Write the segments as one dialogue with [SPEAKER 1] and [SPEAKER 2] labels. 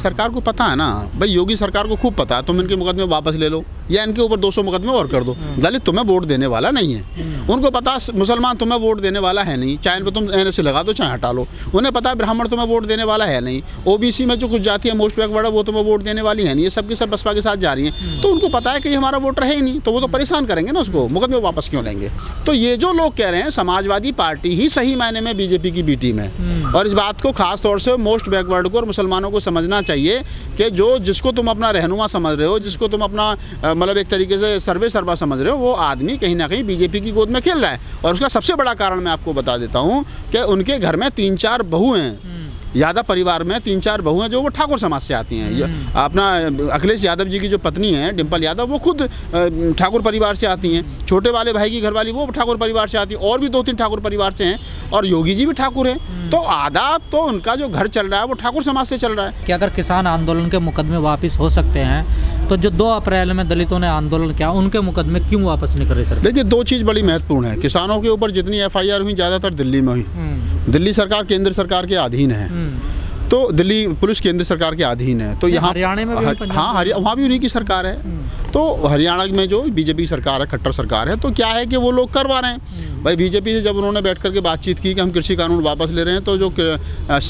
[SPEAKER 1] सरकार को पता है ना भाई, योगी सरकार को खूब पता है, तुम इनके मुकदमे वापस ले लो या इनके ऊपर 200 मुकदमे और कर दो। दलित तुम्हें वोट देने वाला नहीं है, उनको पता मुसलमान तुम्हें वोट देने वाला है नहीं, चाहे इन पर तुम NSC लगा दो चाहे हटा लो। उन्हें पता है ब्राह्मण तुम्हें वोट देने वाला है नहीं, OBC में जो कुछ जाति है मोस्ट बैकवर्ड है वो तुम्हें वोट देने वाली है नहीं, ये सब की सब बसपा के साथ जा रही हैं। तो उनको पता है कि हमारा वोट रहे ही नहीं, तो वो तो परेशान करेंगे ना उसको, मुकदमे वापस क्यों लेंगे। तो ये जो लोग कह रहे हैं समाजवादी पार्टी ही सही मायने में BJP की B टीम है, और इस बात को खास तौर से मोस्ट बैकवर्ड को और मुसलमानों को समझना चाहिए कि जिसको तुम अपना रहनुमा समझ रहे हो, जिसको तुम अपना मतलब एक तरीके से सर्वा समझ रहे हो, वो आदमी कहीं ना कहीं BJP की गोद में खेल रहा है। और उसका सबसे बड़ा कारण मैं आपको बता देता हूँ कि उनके घर में 3-4 बहू हैं, यादव परिवार में 3-4 बहू हैं जो वो ठाकुर समाज से आती हैं। अपना अखिलेश यादव जी की जो पत्नी है डिम्पल यादव, वो खुद ठाकुर परिवार से आती हैं। छोटे वाले भाई की घरवाली वो ठाकुर परिवार से आती है, और भी 2-3 ठाकुर परिवार से हैं, और योगी जी भी ठाकुर हैं। तो आधा तो उनका जो घर चल रहा है वो ठाकुर समाज से चल रहा है।
[SPEAKER 2] कि अगर किसान आंदोलन के मुकदमे वापस हो सकते हैं तो जो 2 अप्रैल में दलितों ने आंदोलन किया उनके मुकदमे क्यों वापस नहीं कर रही सर?
[SPEAKER 1] देखिए, 2 चीज़ बड़ी महत्वपूर्ण है। किसानों के ऊपर जितनी FIR हुई ज़्यादातर दिल्ली में हुई। दिल्ली सरकार केंद्र सरकार के अधीन है, तो दिल्ली पुलिस केंद्र सरकार के अधीन है। तो यहाँ
[SPEAKER 2] हरियाणा में भी
[SPEAKER 1] हाँ, वहाँ भी उन्हीं की सरकार है। तो हरियाणा में जो BJP सरकार है, खट्टर सरकार है, तो क्या है कि वो लोग करवा रहे हैं। भाई BJP से जब उन्होंने बैठ करके बातचीत की कि हम कृषि कानून वापस ले रहे हैं, तो जो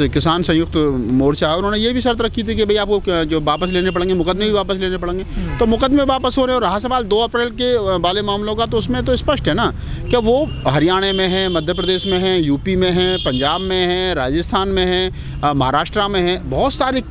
[SPEAKER 1] किसान संयुक्त मोर्चा है उन्होंने ये भी शर्त रखी थी कि भाई आपको जो वापस लेने पड़ेंगे, मुकदमे भी वापस लेने पड़ेंगे। तो मुकदमे वापस हो रहे हैं। और रहा सवाल 2 अप्रैल के वाले मामलों का, तो उसमें तो स्पष्ट है ना कि वो हरियाणा में है, मध्य प्रदेश में है, UP में है, पंजाब में है, राजस्थान में है, महाराष्ट्र में है, बहुत सारे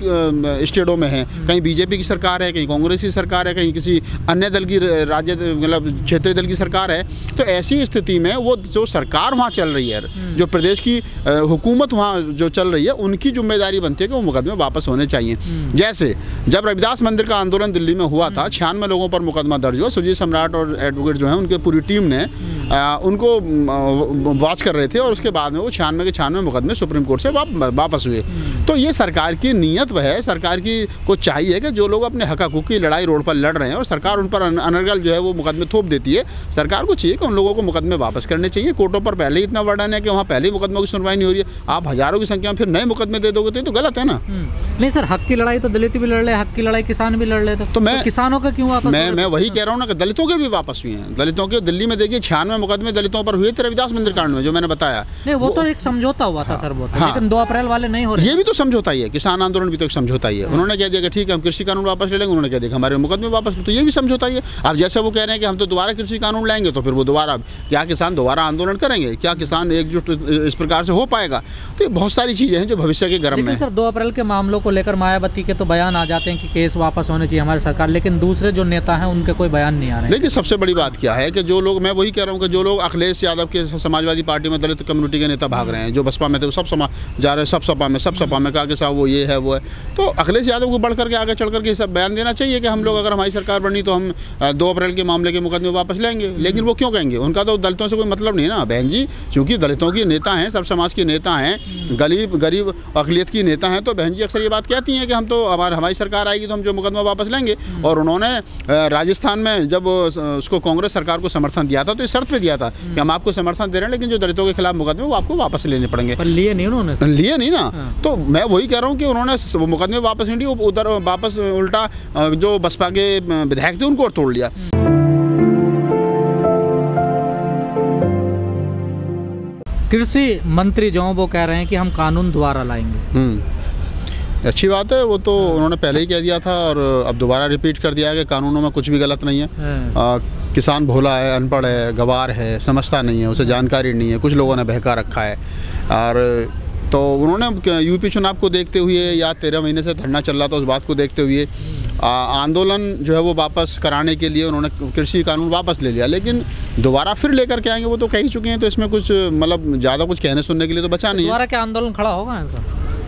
[SPEAKER 1] स्टेटों में है। कहीं BJP की सरकार है, कहीं कांग्रेस की सरकार है, कहीं किसी अन्य दल की राज्य मतलब क्षेत्रीय दल की सरकार है। तो ऐसी स्थिति में वो जो सरकार वहाँ चल रही है, जो प्रदेश की हुकूमत वहाँ जो चल रही है, उनकी जिम्मेदारी बनती है कि वो मुकदमे वापस होने चाहिए। जैसे जब रविदास मंदिर का आंदोलन दिल्ली में हुआ था, 96 लोगों पर मुकदमा दर्ज हुआ। सुजीत सम्राट और एडवोकेट जो हैं उनके पूरी टीम ने उनको वॉच कर रहे थे, और उसके बाद में वो 96 के 96 मुकदमे सुप्रीम कोर्ट से वापस हुए। तो ये सरकार की नीयत वह है, सरकार की को चाहिए कि जो लोग अपने हक हकूक़ की लड़ाई रोड पर लड़ रहे हैं और सरकार उन पर अनर्गल जो है वो मुकदमे थोप देती है, सरकार को चाहिए कि उन लोगों को मुकदमे वापस करने चाहिए। कोर्टों पर पहले ही इतना वर्डन है कि वहाँ पहले ही मुकदमों की सुनवाई नहीं हो रही है, आप हजारों की संख्या में फिर नए मुकदमे दे दोगे तो ये तो गलत है ना।
[SPEAKER 2] नहीं सर, हक की लड़ाई तो दलित भी लड़ रहे, हक की लड़ाई किसान भी लड़ रहे थे, तो मैं किसानों का क्यों वापस?
[SPEAKER 1] मैं वही कह रहा हूँ ना कि दलितों के भी वापस हुए हैं। दलितों के दिल्ली में देखिए 96 मुकदमे दलितों पर हुए थे रविदास मंदिर कांड में, जो मैंने बताया।
[SPEAKER 2] नहीं, वो तो एक समझौता हुआ था सर, वो लेकिन 2 अप्रैल वाले नहीं हो रहे।
[SPEAKER 1] ये भी तो समझौता ही है, किसान आंदोलन भी तो एक समझौता ही है। उन्होंने कह दिया कि ठीक है हम कृषि कानून वापस ले लेंगे, उन्होंने कह दिया हमारे मुकदमे वापस, तो ये भी समझौता ही है। अब जैसे वो कह रहे हैं कि हम तो दोबारा कृषि कानून लाएंगे, तो फिर वो दोबारा क्या किसान दोबारा आंदोलन करेंगे? क्या किसान एकजुट इस प्रकार से हो पाएगा? तो ये बहुत सारी चीजें हैं जो भविष्य के गर्म में।
[SPEAKER 2] सर 2 अप्रैल के मामलों को लेकर मायावती के तो बयान आ जाते हैं कि केस वापस होने चाहिए हमारी सरकार, लेकिन दूसरे जो नेता हैं उनके कोई बयान नहीं आ रहे हैं।
[SPEAKER 1] लेकिन सबसे बड़ी बात क्या है कि जो लोग, मैं वही कह रहा हूँ कि जो लोग अखिलेश यादव के समाजवादी पार्टी में दलित कम्युनिटी के नेता भाग रहे हैं, जो बसपा में थे वो सब जा रहे हैं, सब सपा में कहा कि साहब वो ये है वो है। तो अखिलेश यादव को बढ़ करके आगे चढ़ करके सब बयान देना चाहिए कि हम लोग अगर हमारी सरकार बनी तो हम 2 अप्रैल के मामले के मुकदमे वापस लेंगे। लेकिन वो क्यों कहेंगे? उनका तो दलितों से कोई मतलब नहीं है ना बहन जी, क्योंकि दलितों के नेता हैं, सब समाज के नेता हैं, गरीब अकलियत की नेता हैं। तो बहन जी अक्सर ये बात कहती हैं कि हम तो हमारी सरकार आएगी तो हम जो मुकदमा वापस लेंगे। और उन्होंने राजस्थान में जब उसको कांग्रेस सरकार को समर्थन दिया था तो इस शर्त पे दिया था कि हम आपको समर्थन दे रहे हैं, लेकिन जो दलितों के खिलाफ मुकदमे वो आपको वापस लेने पड़ेंगे।
[SPEAKER 2] पर लिए नहीं उन्होंने,
[SPEAKER 1] लिए नहीं ना। तो मैं वही कह रहा हूँ कि उन्होंने वो मुकदमे वापस नहीं लिए, उधर वापस उल्टा जो बसपा के विधायक थे उनको और तोड़ लिया।
[SPEAKER 2] कृषि मंत्री जो वो कह रहे हैं कि हम कानून दोबारा लाएंगे।
[SPEAKER 1] अच्छी बात है, वो तो उन्होंने पहले ही कह दिया था और अब दोबारा रिपीट कर दिया है कि कानूनों में कुछ भी गलत नहीं है। किसान भोला है, अनपढ़ है, गवार है, समझता नहीं है, उसे जानकारी नहीं है, कुछ लोगों ने बहका रखा है। और तो उन्होंने यूपी चुनाव को देखते हुए या 13 महीने से धरना चल रहा था उस बात को देखते हुए आंदोलन जो है वो वापस कराने के लिए उन्होंने कृषि कानून वापस ले लिया। लेकिन दोबारा फिर लेकर के आएंगे वो तो कह ही चुके हैं, तो इसमें कुछ मतलब ज़्यादा कुछ कहने सुनने के लिए तो बचा नहीं है।
[SPEAKER 2] दोबारा क्या आंदोलन खड़ा होगा ऐसा?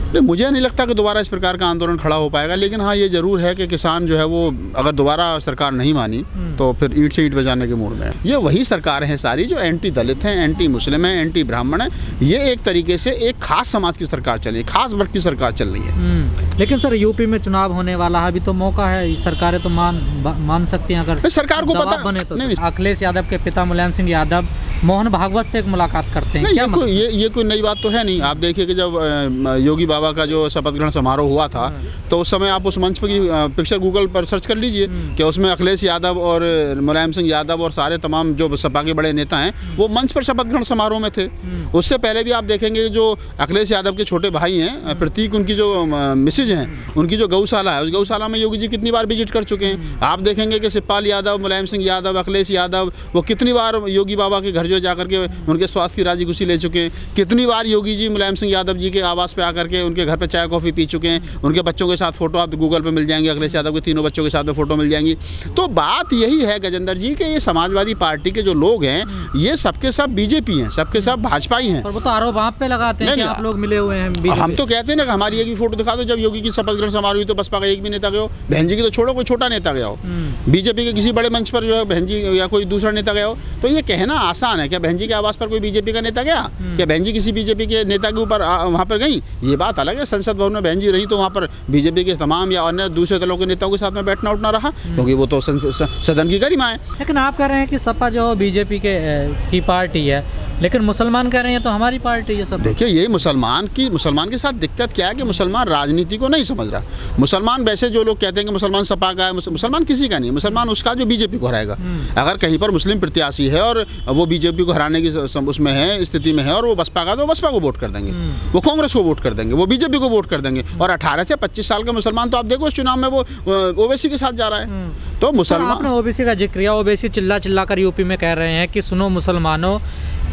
[SPEAKER 1] नहीं, मुझे नहीं लगता कि दोबारा इस प्रकार का आंदोलन खड़ा हो पाएगा। लेकिन हाँ ये ज़रूर है कि किसान जो है वो अगर दोबारा सरकार नहीं मानी तो फिर ईंट से ईंट बजाने के मूड में है। ये वही सरकार है सारी जो एंटी दलित हैं, एंटी मुस्लिम है, एंटी ब्राह्मण है। ये एक तरीके से एक खास समाज की सरकार चल रही है, खास वर्ग की सरकार चल रही है।
[SPEAKER 2] लेकिन सर यूपी में चुनाव होने वाला है, अभी तो मौका है, सरकारें तो मान सकती हैं अगर
[SPEAKER 1] सरकार को पता
[SPEAKER 2] बने तो। अखिलेश यादव के पिता मुलायम सिंह यादव मोहन भागवत से एक मुलाकात करते हैं,
[SPEAKER 1] ये कोई नई बात तो है नहीं। आप देखिए कि जब योगी बाबा बाबा का जो शपथ ग्रहण समारोह हुआ था, तो उस समय आप उस मंच पर की पिक्चर गूगल पर सर्च कर लीजिए कि उसमें अखिलेश यादव और मुलायम सिंह यादव और सारे तमाम जो सपा के बड़े नेता हैं वो मंच पर शपथ ग्रहण समारोह में थे। उससे पहले भी आप देखेंगे जो अखिलेश यादव के छोटे भाई हैं प्रतीक, उनकी जो मिसेज हैं, उनकी जो गौशाला है, उस गौशाला में योगी जी कितनी बार विजिट कर चुके हैं। आप देखेंगे कि शिवपाल यादव, मुलायम सिंह यादव, अखिलेश यादव वो कितनी बार योगी बाबा के घर जो जाकर के उनके स्वास्थ्य की राजी खुशी ले चुके हैं। कितनी बार योगी जी मुलायम सिंह यादव जी के आवास पे आकर के उनके घर पे चाय कॉफ़ी पी चुके हैं। उनके बच्चों के साथ फ़ोटो आप गूगल पे मिल जाएंगे, अखिलेश यादव के तीनों बच्चों के साथ में फ़ोटो मिल जाएंगी। तो बात यही है गजेंद्र जी कि ये समाजवादी पार्टी के जो लोग हैं ये सबके सब बीजेपी हैं, सबके सब भाजपाई हैं।
[SPEAKER 2] और वो तो आरोप आप पे लगाते हैं कि आप लोग मिले हुए हैं।
[SPEAKER 1] हम तो कहते हैं ना कि हमारी एक भी फोटो दिखा दो, जब योगी की शपथ ग्रहण समारोह हुई तो बसपा का एक भी नेता गया हो, बहन जी की तो छोड़ो कोई छोटा नेता गया हो, बीजेपी के किसी बड़े मंच पर जो है बहन जी या कोई दूसरा नेता गया हो। तो ये कहना आसान है, क्या बहन जी के आवास पर कोई बीजेपी का नेता गया, क्या बहन जी किसी बीजेपी के नेता के ऊपर वहाँ पर गई, ये बात अलग है। संसद भवन में बहन जी रही तो वहाँ पर बीजेपी के तमाम या अन्य दूसरे दलों के नेताओं के साथ में बैठना उठना रहा, क्योंकि वो तो सदन की गरिमा है।
[SPEAKER 2] लेकिन आप कह रहे हैं कि सपा जो बीजेपी की पार्टी है, लेकिन मुसलमान कह रहे हैं तो हमारी पार्टी है सब।
[SPEAKER 1] देखिए ये मुसलमान के साथ दिक्कत क्या है कि मुसलमान राजनीति को नहीं समझ रहा। मुसलमान वैसे जो लोग कहते हैं कि मुसलमान सपा का है, मुसलमान किसी का नहीं है, मुसलमान उसका जो बीजेपी को हराएगा। अगर कहीं पर मुस्लिम प्रत्याशी है और वो बीजेपी को हराने की उसमें है, स्थिति में है, और वो बसपा का, तो बसपा को वोट कर देंगे, वो कांग्रेस को वोट कर देंगे, वो बीजेपी को वोट कर देंगे। और 18 से 25 साल का मुसलमान तो आप देखो इस चुनाव में वो ओवैसी के साथ जा रहा है। तो मुसलमान,
[SPEAKER 2] आपने ओबीसी का जिक्र किया, ओबीसी चिल्ला कर यूपी में कह रहे हैं कि सुनो मुसलमानों,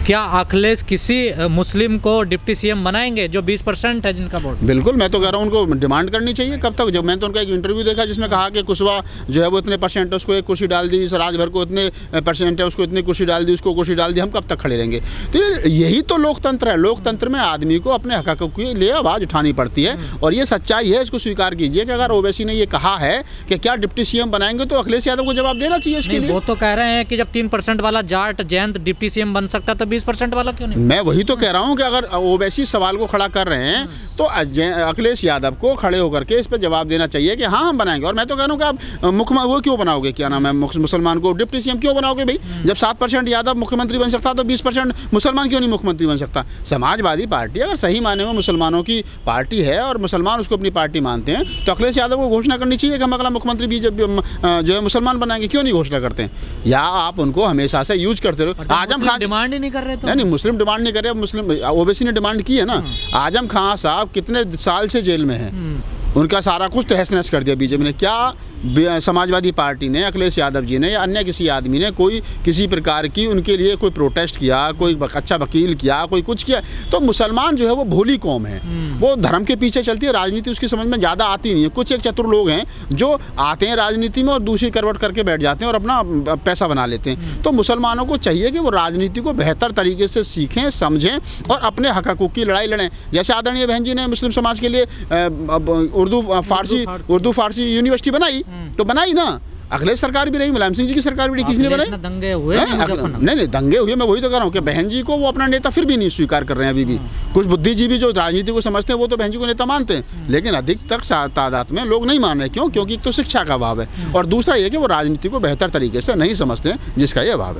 [SPEAKER 2] क्या अखिलेश किसी मुस्लिम को डिप्टी सीएम बनाएंगे जो 20% है जिनका वोट?
[SPEAKER 1] बिल्कुल, मैं तो कह रहा हूँ उनको डिमांड करनी चाहिए। कब तक? जब मैंने तो उनका एक इंटरव्यू देखा जिसमें कहा कि कुशवाहा जो है वो इतने परसेंट है, उसको एक कुर्सी डाल दी, राजभर को इतने परसेंट है, उसको इतनी कुर्सी डाल दी, उसको कुर्सी डाल दी, हम कब तक खड़े रहेंगे? तो यही तो लोकतंत्र है। लोकतंत्र में आदमी को अपने हकों के लिए आवाज़ उठानी पड़ती है, और ये सच्चाई है, इसको स्वीकार कीजिए कि अगर ओवैसी ने ये कहा है कि क्या डिप्टी सीएम बनाएंगे तो अखिलेश यादव को जवाब देना चाहिए इसके लिए।
[SPEAKER 2] वो तो कह रहे हैं कि जब 3% वाला जाट जैन डिप्टी सीएम बन सकता तो 20% वाला क्यों?
[SPEAKER 1] मैं वही तो कह रहा हूं कि अगर ओवैसी सवाल को खड़ा कर रहे हैं तो अखिलेश यादव को खड़े होकर के इस पर जवाब देना चाहिए कि हाँ हम बनाएंगे। और मैं तो कह रहा हूं कि आप मुख्यमंत्री वो क्यों बनाओगे, क्या नाम है, मुसलमान को डिप्टी सीएम क्यों बनाओगे भाई? जब 7% यादव मुख्यमंत्री बन सकता तो 20% मुसलमान क्यों नहीं मुख्यमंत्री बन सकता? समाजवादी पार्टी अगर सही माने में मुसलमानों की पार्टी है और मुसलमान उसको अपनी पार्टी मानते हैं तो अखिलेश यादव को घोषणा करनी चाहिए कि हम अगला मुख्यमंत्री बीजेपी जो है मुसलमान बनाएंगे। क्यों नहीं घोषणा करते हैं? या आप उनको हमेशा से यूज करते रहो। आजम खान
[SPEAKER 2] डिमांड ही नहीं कर रहे थे।
[SPEAKER 1] नहीं, मुस्लिम डिमांड नहीं कर रहे, मुस्लिम ओवैसी ने डिमांड की है ना। आजम खान साहब कितने साल से जेल में हैं, उनका सारा कुछ तहस नहस कर दिया बीजेपी ने। क्या समाजवादी पार्टी ने, अखिलेश यादव जी ने या अन्य किसी आदमी ने कोई किसी प्रकार की उनके लिए कोई प्रोटेस्ट किया, कोई अच्छा वकील किया, कोई कुछ किया? तो मुसलमान जो है वो भोली कौम है, वो धर्म के पीछे चलती है, राजनीति उसकी समझ में ज़्यादा आती नहीं है। कुछ एक चतुर लोग हैं जो आते हैं राजनीति में और दूसरी करवट करके बैठ जाते हैं और अपना पैसा बना लेते हैं। तो मुसलमानों को चाहिए कि वो राजनीति को बेहतर तरीके से सीखें, समझें और अपने हक़ की लड़ाई लड़ें। जैसे आदरणीय बहन जी ने मुस्लिम समाज के लिए उर्दू फारसी यूनिवर्सिटी बनाई, तो बनाई ना। अखिलेश सरकार भी रही, मुलायम सिंह जी की सरकार भी रही, किसने बनाई?
[SPEAKER 2] दंगे हुए
[SPEAKER 1] नहीं दंगे हुए। मैं वही तो कह रहा हूँ कि बहन जी को वो अपना नेता फिर भी नहीं स्वीकार कर रहे हैं अभी भी। कुछ बुद्धिजीवी जो राजनीति को समझते हैं वो तो बहन जी को नेता मानते हैं, लेकिन अधिकतर तादाद में लोग नहीं मान रहे। क्यों? क्योंकि एक तो शिक्षा का अभाव है और दूसरा ये कि वो राजनीति को बेहतर तरीके से नहीं समझते हैं, जिसका ये अभाव है।